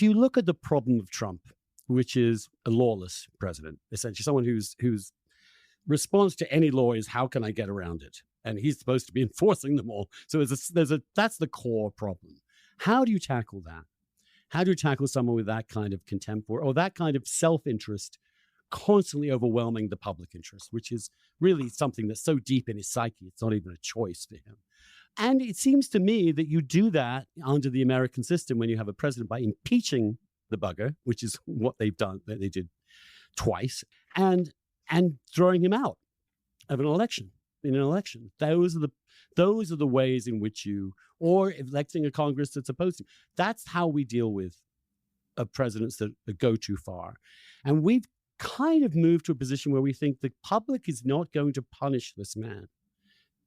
if you look at the problem of Trump, which is a lawless president, essentially someone whose response to any law is, how can I get around it? And he's supposed to be enforcing them all. So that's the core problem. How do you tackle that? How do you tackle someone with that kind of contempt or that kind of self-interest constantly overwhelming the public interest, which is really something that's so deep in his psyche, it's not even a choice for him. And it seems to me that you do that under the American system when you have a president by impeaching the bugger, which is what they've done, that they did twice, and throwing him out of an election. In an election, those are the ways in which or electing a Congress that's opposed to. That's how we deal with presidents that go too far. And we've kind of moved to a position where we think the public is not going to punish this man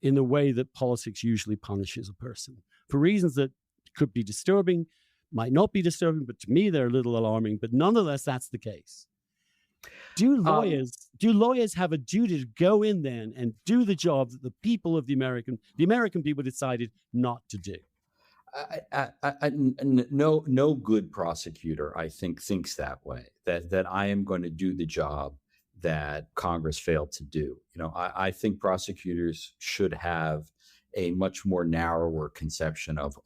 in the way that politics usually punishes a person for reasons that could be disturbing, might not be disturbing, but to me they're a little alarming. But nonetheless, that's the case. Do lawyers have a duty to go in then and do the job that the people of the American people decided not to do? No good prosecutor, I think, thinks that way, that I am going to do the job that Congress failed to do. I think prosecutors should have a much more narrower conception of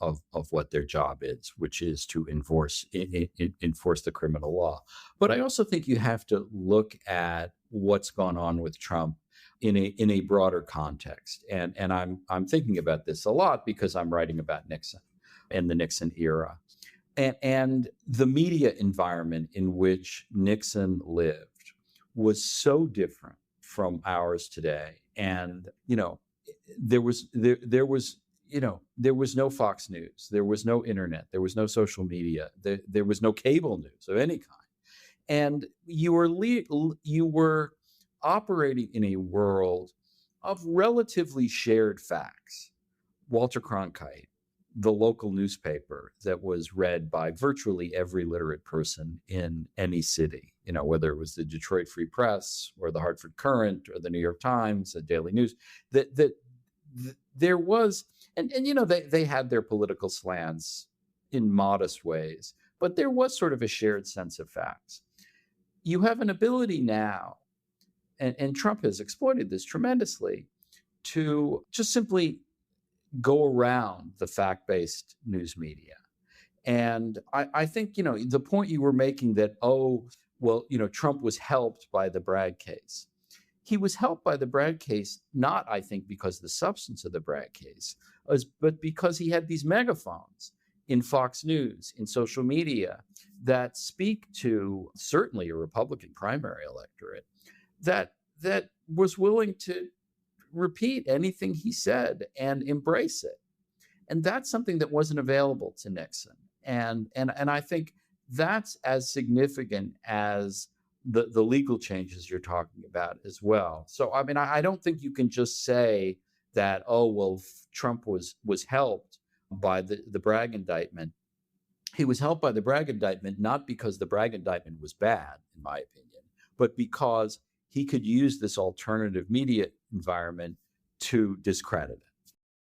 what their job is, which is to enforce the criminal law. But I also think you have to look at what's gone on with Trump in a broader context. And I'm thinking about this a lot because I'm writing about Nixon and the Nixon era. And the media environment in which Nixon lived was so different from ours today. And, there was no Fox News, there was no internet, there was no social media, there was no cable news of any kind, and you were operating in a world of relatively shared facts. Walter Cronkite, the local newspaper that was read by virtually every literate person in any city, whether it was the Detroit Free Press or the Hartford Courant or the New York Times, the Daily News, there was, and they had their political slants in modest ways, but there was sort of a shared sense of facts. You have an ability now, and Trump has exploited this tremendously, to just simply go around the fact-based news media. And I think, the point you were making that, Trump was helped by the Bragg case. He was helped by the Bragg case, not, I think, because of the substance of the Bragg case, but because he had these megaphones in Fox News, in social media, that speak to certainly a Republican primary electorate that was willing to repeat anything he said and embrace it. And that's something that wasn't available to Nixon. And I think that's as significant as the legal changes you're talking about as well. So, I don't think you can just say that, Trump was helped by the Bragg indictment. He was helped by the Bragg indictment, not because the Bragg indictment was bad, in my opinion, but because he could use this alternative media environment to discredit it.